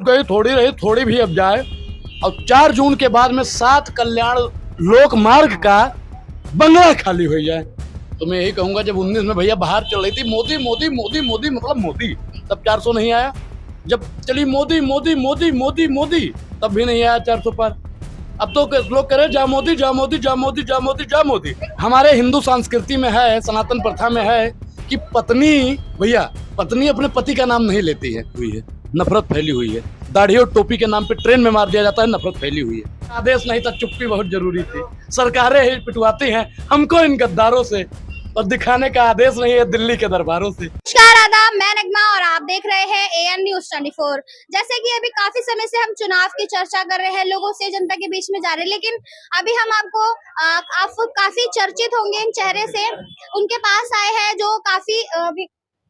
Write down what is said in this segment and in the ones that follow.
गई, थोड़ी रही, थोड़ी भी अब जाए। और 4 जून के बाद में 7 कल्याण लोक मार्ग का बंगला खाली हो जाए। तो मैं यही कहूंगा, जब 19 में भैया बाहर चल रही थी मोदी मोदी मोदी मोदी मतलब मोदी, तब 400 नहीं आया। जब चली मोदी मोदी मोदी मोदी मोदी, तब भी नहीं आया 400 पर। अब तो लोग कह रहे जा मोदी जा मोदी जा मोदी जा मोदी जा मोदी। हमारे हिंदू संस्कृति में है, सनातन प्रथा में है कि पत्नी, भैया पत्नी अपने पति का नाम नहीं लेती है, हुई है नफरत फैली हुई है। दाढ़ी और टोपी के नाम पे ट्रेन में मार दिया जाता है, नफरत फैली हुई है। आदेश नहीं था, चुप्पी बहुत जरूरी थी। सरकारें ही पिटवाती हैं हमको इन गद्दारों से, और दिखाने का आदेश नहीं है दिल्ली के दरबारों से। नमस्कार, आदाब, मैं नगमा और आप देख रहे हैं AN News 24। जैसे कि अभी काफी समय से हम चुनाव की चर्चा कर रहे हैं, लोगों से, जनता के बीच में जा रहे हैं, लेकिन अभी हम आपको आप काफी चर्चित होंगे इन चेहरे से, उनके पास आए हैं जो काफी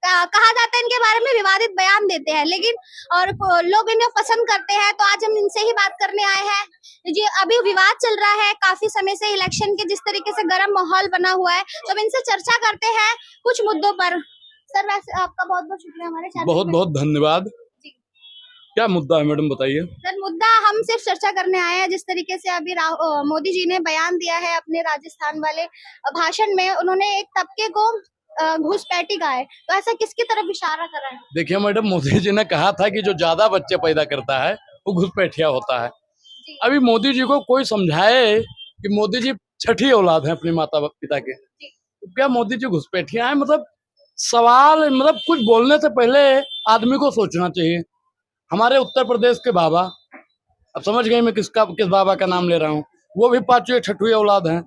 कहा जाता है इनके बारे में विवादित बयान देते हैं, लेकिन और लोग इन्हें पसंद करते हैं। तो आज हम इनसे ही बात करने आए हैं। जी, अभी विवाद चल रहा है काफी समय से इलेक्शन के, जिस तरीके से गर्म माहौल बना हुआ है, तो अब इनसे चर्चा करते हैं कुछ मुद्दों पर। सर, वैसे आपका बहुत बहुत शुक्रिया हमारे चैनल। बहुत बहुत धन्यवाद। क्या मुद्दा है मैडम, बताइए। सर, मुद्दा हम सिर्फ चर्चा करने आए हैं, जिस तरीके से अभी मोदी जी ने बयान दिया है अपने राजस्थान वाले भाषण में, उन्होंने एक तबके को घुसपैठी कहा है, तो ऐसा किसकी तरफ इशारा कर रहा है? देखिए मैडम, मोदी जी ने कहा था कि जो ज्यादा बच्चे पैदा करता है वो घुसपैठिया होता है। अभी मोदी जी को कोई समझाए कि मोदी जी छठी औलाद है अपने माता पिता के, तो क्या मोदी जी घुसपैठिया है? मतलब सवाल, मतलब कुछ बोलने से पहले आदमी को सोचना चाहिए। हमारे उत्तर प्रदेश के बाबा, अब समझ गए मैं किस बाबा का नाम ले रहा हूँ, वो भी 5वीं 6वीं औलाद हैं।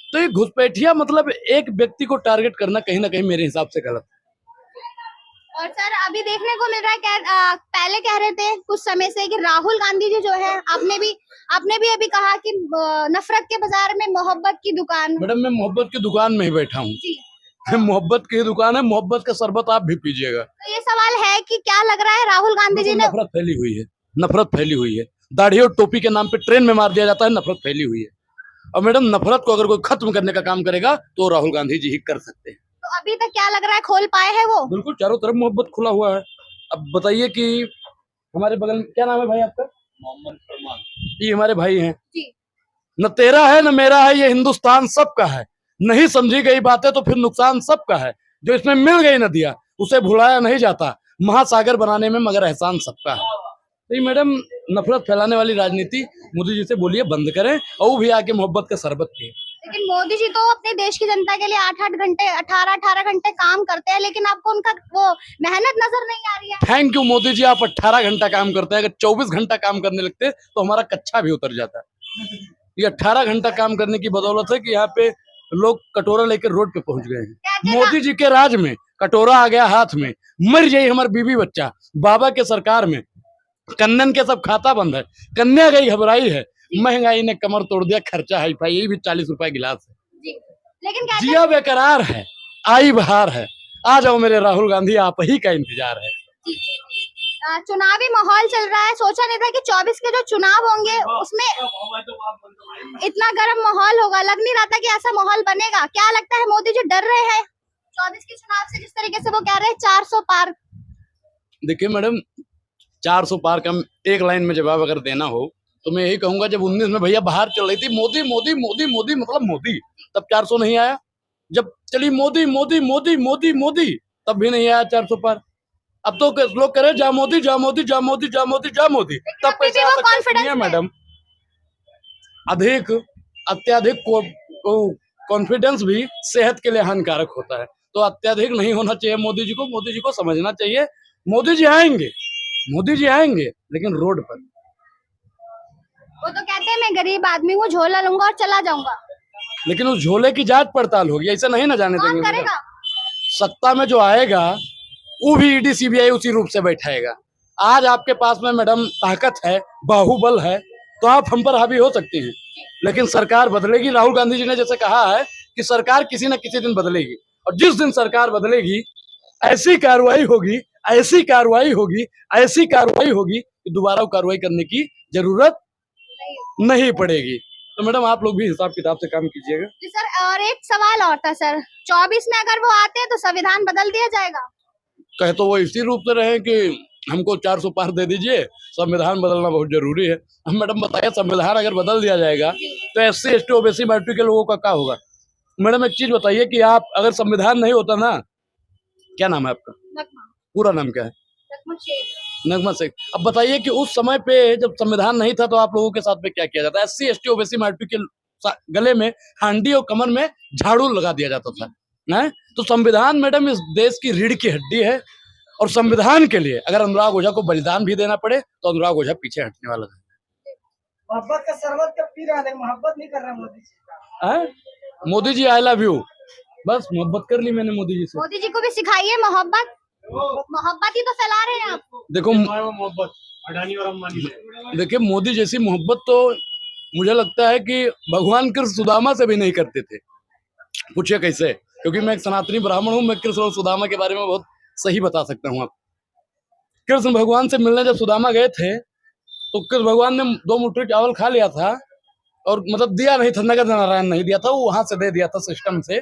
तो ये घुसपैठिया मतलब एक व्यक्ति को टारगेट करना कहीं ना कहीं मेरे हिसाब से गलत है। और सर, अभी देखने को मिल रहा है, पहले कह रहे थे कुछ समय से कि राहुल गांधी जी जो है, आपने भी अभी कहा कि नफरत के बाजार में मोहब्बत की दुकान। मैडम, मैं मोहब्बत की दुकान में ही बैठा हूँ। मोहब्बत की दुकान है, मोहब्बत का शरबत आप भी पीजिएगा। तो ये सवाल है कि क्या लग रहा है राहुल गांधी जी ने, नफरत फैली हुई है, नफरत फैली हुई है। दाढ़ी और टोपी के नाम पे ट्रेन में मार दिया जाता है, नफरत फैली हुई है। और मैडम, नफरत को अगर कोई खत्म करने का काम करेगा तो राहुल गांधी जी ही कर सकते हैं। तो अभी तक क्या लग रहा है, खोल पाए हैं वो? बिल्कुल, चारों तरफ मोहब्बत खुला हुआ है। अब बताइए कि हमारे बगल में क्या नाम है भाई आपका? मोहम्मद फरमान। ये हमारे भाई हैं जी। न तेरा है न मेरा है, ये हिंदुस्तान सबका है। नहीं समझी गई बातें तो फिर नुकसान सबका है। जो इसमें मिल गई नदियां, उसे भुलाया नहीं जाता। महासागर बनाने में मगर एहसान सबका है। तो ये मैडम, नफरत फैलाने वाली राजनीति मोदी जी से बोलिए बंद करें, और वो भी आके मोहब्बत का शरबत पिए। लेकिन मोदी जी तो अपने देश की जनता के लिए 8-8 घंटे, 18-18 घंटे काम करते हैं, लेकिन आपको उनका वो मेहनत नजर नहीं आ रही है। थैंक यू मोदी जी, आप 18 घंटा काम करते हैं। अगर 24 घंटा काम करने लगते तो हमारा कच्चा भी उतर जाता है। ये 18 घंटा काम करने की बदौलत है कि यहाँ पे लोग कटोरा लेकर रोड पे पहुंच गए हैं। मोदी जी के राज में कटोरा आ गया हाथ में, मर जाइए हमारे बीवी बच्चा। बाबा के सरकार में कन्नन के सब खाता बंद है, कन्या गई घबराई है, महंगाई ने कमर तोड़ दिया, खर्चा हाई फाई, यही भी 40 रुपए गिलास है। लेकिन जिया बेकरार है, आई बहार है, आ जाओ मेरे राहुल गांधी, आप ही का इंतजार है। चुनावी माहौल चल रहा है, सोचा नहीं था कि 24 के जो चुनाव होंगे उसमें इतना गर्म माहौल होगा। लग नहीं रहा था कि ऐसा माहौल बनेगा। क्या लगता है, मोदी जी डर रहे हैं 24 के चुनाव से, जिस तरीके से वो कह रहे हैं 400 पार? देखिए मैडम, 400 पार का एक लाइन में जवाब अगर देना हो तो मैं यही कहूंगा, जब 19 में भैया बाहर चल रही थी मोदी मोदी मोदी मोदी मतलब मोदी, तब 400 नहीं आया। जब चली मोदी मोदी मोदी मोदी मोदी, तब भी नहीं आया 400 पार। अब तो लोग कह रहे जा मोदी जा मोदी जा मोदी जा मोदी जा मोदी, तब कैसे आ सकता है मैडम? अत्याधिक कॉन्फिडेंस भी सेहत के लिए हानिकारक होता है। तो अत्याधिक नहीं होना चाहिए मोदी जी को समझना चाहिए। मोदी जी आएंगे लेकिन रोड पर। वो तो कहते हैं मैं गरीब आदमी हूँ, झोला लूंगा और चला जाऊंगा, लेकिन उस झोले की जांच पड़ताल होगी, ऐसा नहीं ना जाने देंगे। करेगा? सत्ता में जो आएगा वो भी ईडी सीबीआई उसी रूप से बैठाएगा। आज आपके पास में मैडम ताकत है, बाहुबल है, तो आप हम पर हावी हो सकती हैं, लेकिन सरकार बदलेगी। राहुल गांधी जी ने जैसे कहा है कि सरकार किसी न किसी दिन बदलेगी, और जिस दिन सरकार बदलेगी ऐसी कार्रवाई होगी, ऐसी कार्रवाई होगी, ऐसी कार्रवाई होगी कि दोबारा कार्रवाई करने की जरूरत नहीं पड़ेगी। तो मैडम, आप लोग भी हिसाब किताब से काम कीजिएगा। जी सर, और एक सवाल और था सर, 24 में अगर वो आते हैं तो संविधान बदल दिया जाएगा? कहे तो वो इसी रूप से रहे कि हमको 400 पार दे दीजिए, संविधान बदलना बहुत जरूरी है। हम मैडम बताइए, संविधान अगर बदल दिया जाएगा तो SC ST OBC माइनॉरिटी के लोगों का क्या होगा? मैडम एक चीज बताइए कि आप अगर संविधान नहीं होता ना, क्या नाम है आपका? नगमा। पूरा नाम क्या है? नगमा शेख। नगमा शेख। अब बताइए कि उस समय पे जब संविधान नहीं था तो आप लोगों के साथ में क्या किया जाता? SC ST OBC माइनॉरिटी के गले में हांडी और कमर में झाड़ू लगा दिया जाता था ना। तो संविधान मैडम इस देश की रीढ़ की हड्डी है, और संविधान के लिए अगर अनुराग ओझा को बलिदान भी देना पड़े तो अनुराग ओझा पीछे हटने वाला है। मोहब्बत का शरबत कब पी रहा है, मोहब्बत नहीं कर रहा Modi ji. Modi ji I love you, बस मोहब्बत कर ली मैंने मोदी जी से। मोदी जी को भी सिखाइए मोहब्बत, मोहब्बत ही तो फैला रहे हैं आप। देखो मोहब्बत अडानी और अंबानी से। देखिए, मोदी जैसी मोहब्बत तो मुझे लगता है कि भगवान कृष्ण सुदामा से भी नहीं करते थे। पूछिए कैसे? क्योंकि मैं एक सनातनी ब्राह्मण हूँ, मैं कृष्ण और सुदामा के बारे में बहुत सही बता सकता हूँ। आप कृष्ण भगवान से मिलने जब सुदामा गए थे तो कृष्ण भगवान ने 2 मुट्ठी चावल खा लिया था, और मतलब दिया नहीं था, नगद नारायण नहीं दिया था, वो वहां से दे दिया था सिस्टम से।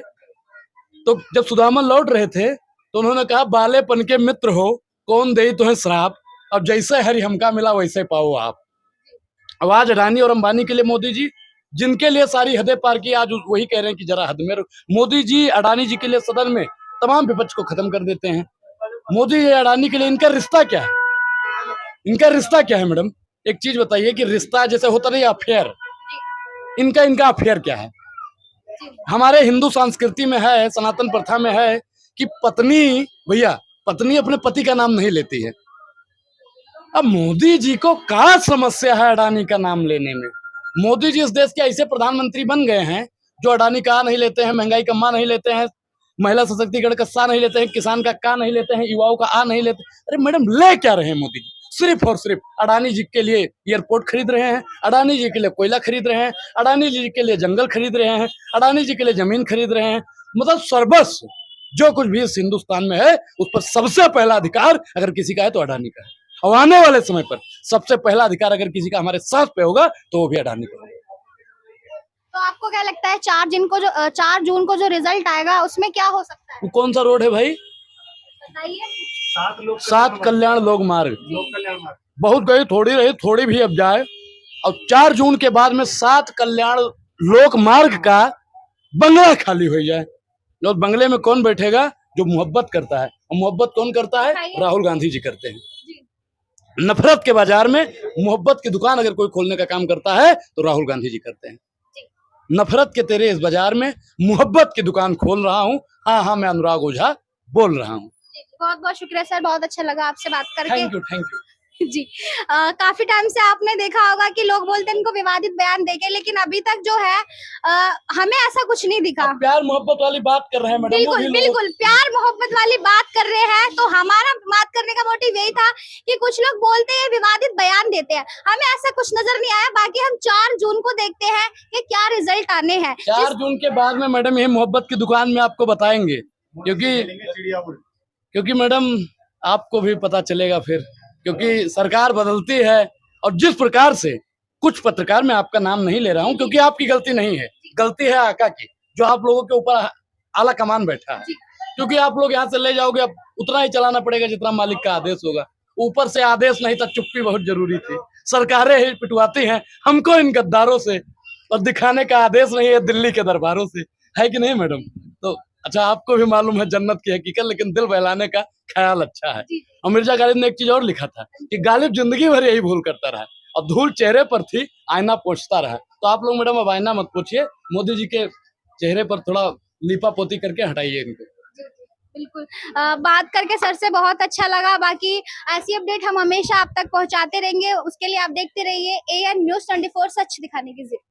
तो जब सुदामा लौट रहे थे तो उन्होंने कहा, बालेपन के मित्र हो, कौन दे तुम्हें श्राप, अब जैसे हरि हमका मिला वैसे पाओ आप। अब आज अडानी और अंबानी के लिए मोदी जी, जिनके लिए सारी हदें पार की, आज वही कह रहे हैं कि जरा हद में मोदी जी अडानी जी के लिए सदन में तमाम विपक्ष को खत्म कर देते हैं। मोदी जी अडानी के लिए इनका रिश्ता क्या है? इनका रिश्ता क्या है मैडम? एक चीज बताइए कि रिश्ता जैसे होता नहीं अफेयर, इनका अफेयर क्या है? हमारे हिंदू संस्कृति में है, सनातन प्रथा में है कि पत्नी, भैया पत्नी अपने पति का नाम नहीं लेती है। अब मोदी जी को क्या समस्या है अडानी का नाम लेने में? मोदी जी इस देश के ऐसे प्रधानमंत्री बन गए हैं जो अडानी का नहीं लेते हैं, महंगाई का मा नहीं लेते हैं, महिला सशक्तिकरण का सा नहीं लेते हैं, किसान का का नहीं लेते हैं, युवाओं का आ नहीं लेते। अरे मैडम, ले क्या रहे हैं मोदी जी? सिर्फ और सिर्फ अडानी जी के लिए एयरपोर्ट खरीद रहे हैं, अडानी जी के लिए कोयला खरीद रहे हैं, अडानी जी के लिए जंगल खरीद रहे हैं, अडानी जी के लिए जमीन खरीद रहे हैं। मतलब सर्वस्व जो कुछ भी इस हिंदुस्तान में है उस पर सबसे पहला अधिकार अगर किसी का है तो अडानी का है, और आने वाले समय पर सबसे पहला अधिकार अगर किसी का हमारे साथ पे होगा तो वो भी अडानी का होगा। तो आपको क्या लगता है 4 जून को जो रिजल्ट आएगा उसमें क्या हो सकता है? वो कौन सा रोड है भाई? बताइए। 7 कल्याण लोक मार्ग। लोक कल्याण मार्ग बहुत गई, थोड़ी रही, थोड़ी भी अब जाए। और 4 जून के बाद में 7 कल्याण लोक मार्ग का बंगला खाली हो जाए। और बंगले में कौन बैठेगा? जो मोहब्बत करता है। और मोहब्बत कौन करता है? राहुल गांधी जी करते हैं। नफरत के बाजार में मोहब्बत की दुकान अगर कोई खोलने का काम करता है तो राहुल गांधी जी करते हैं। नफरत के तेरे इस बाजार में मोहब्बत की दुकान खोल रहा हूँ। हाँ, मैं अनुराग ओझा बोल रहा हूँ। बहुत बहुत शुक्रिया सर, बहुत अच्छा लगा आपसे बात करके। Thank you. जी। काफी टाइम से आपने देखा होगा कि लोग बोलते हैं इनको विवादित बयान देके, लेकिन अभी तक जो है हमें ऐसा कुछ नहीं दिखा। प्यार मोहब्बत वाली बात कर रहे हैं मैडम। बिल्कुल प्यार मोहब्बत वाली बात कर रहे हैं। तो हमारा बात करने का मोटिव यही था कि कुछ लोग बोलते हैं विवादित बयान देते हैं, हमें ऐसा कुछ नजर नहीं आया। बाकी हम 4 जून को देखते हैं कि क्या रिजल्ट आने हैं। 4 जून के बाद में मैडम ये मोहब्बत की दुकान में आपको बताएंगे, क्योंकि मैडम आपको भी पता चलेगा फिर, क्योंकि सरकार बदलती है। और जिस प्रकार से कुछ पत्रकार, मैं आपका नाम नहीं ले रहा हूं क्योंकि आपकी गलती नहीं है, गलती है आका की, जो आप लोगों के ऊपर आला कमान बैठा है। क्योंकि आप लोग यहाँ से ले जाओगे, अब उतना ही चलाना पड़ेगा जितना मालिक का आदेश होगा। ऊपर से आदेश नहीं था, चुप्पी बहुत जरूरी थी। सरकारें ही पिटवाती हैं हमको इन गद्दारों से, और दिखाने का आदेश नहीं है दिल्ली के दरबारों से, है कि नहीं मैडम? तो अच्छा, आपको भी मालूम है जन्नत की हकीकत, लेकिन दिल बहलाने का ख्याल अच्छा है। और मिर्जा गालिब ने एक चीज और लिखा था कि गालिब जिंदगी भर यही भूल करता रहा, और धूल चेहरे पर थी, आईना पोंछता रहा। तो आप लोग मैडम अब आईना मत पोंछिए, मोदी जी के चेहरे पर थोड़ा लीपा पोती करके हटाइए इनको। बिल्कुल। बात करके सर से बहुत अच्छा लगा। बाकी ऐसी अपडेट हम हमेशा आप तक पहुंचाते रहेंगे, उसके लिए आप देखते रहिए AN News 24, सच दिखाने की जिद।